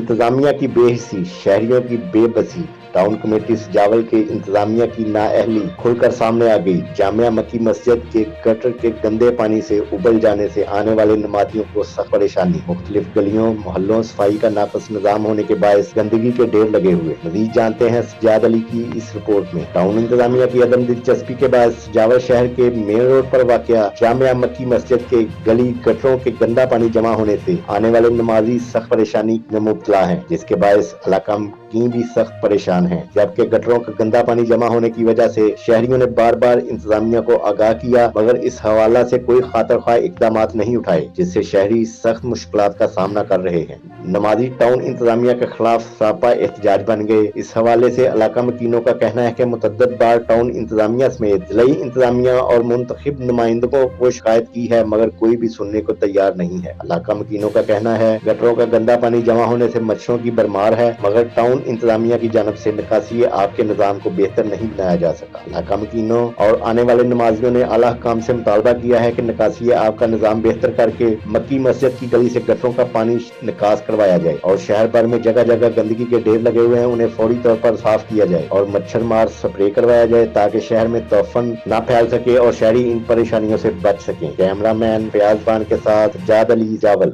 इंतजामिया की बेहिसी, शहरियों की बेबसी, टाउन कमेटी सजावल के इंतजामिया की नाअहली खुलकर सामने आ गई। जामिया मक्की मस्जिद के गटर के गंदे पानी से उबल जाने से आने वाले नमाजियों को सख्त परेशानी। मुख्तलिफ गलियों मोहल्लों सफाई का नाकस निजाम होने के बायस गंदगी के ढेर लगे हुए। मजीद जानते हैं सज्जाद अली की इस रिपोर्ट में। टाउन इंतजामिया की अदम दिलचस्पी के बाद सजावल शहर के मेन रोड पर वाक़या जामिया मक्की मस्जिद के गली गटरों के गंदा पानी जमा होने से आने वाले नमाजी सख्त परेशानी में मुब्तला है, जिसके बायस इलाका की भी सख्त परेशान है। जबकि गटरों का गंदा पानी जमा होने की वजह से शहरियों ने बार बार इंतजामिया को आगाह किया, मगर इस हवाला से कोई खातर ख्वाह इकदाम नहीं उठाए, जिससे शहरी सख्त मुश्किलात का सामना कर रहे हैं। नमाजी टाउन इंतजामिया के खिलाफ सरापा एहतजाज बन गए। इस हवाले से इलाका मकीनों का कहना है कि मुतअद्दिद बार टाउन इंतजामिया समेत जिलाई इंतजामिया और मुंतखब नुमाइंदों को शिकायत की है, मगर कोई भी सुनने को तैयार नहीं है। इलाका मकीनों का कहना है गटरों का गंदा पानी जमा होने से मच्छरों की भरमार है, मगर टाउन इंतजामिया की जानब से निकासी आब के निजाम को बेहतर नहीं बनाया जा सका। इलाका मकीनों और आने वाले नमाजियों ने आला हुक्काम से मुतालबा किया है कि निकासी आब का निजाम बेहतर करके मक्की मस्जिद की गली से गटरों का पानी निकास करवाया जाए और शहर भर में जगह जगह गंदगी के ढेर लगे हुए हैं, उन्हें फौरी तौर पर साफ किया जाए और मच्छर मार स्प्रे करवाया जाए ताकि शहर में तूफान ना फैल सके और शहरी इन परेशानियों से बच सके। कैमरामैन फयाज खान के साथ सज्जाद अली जावल।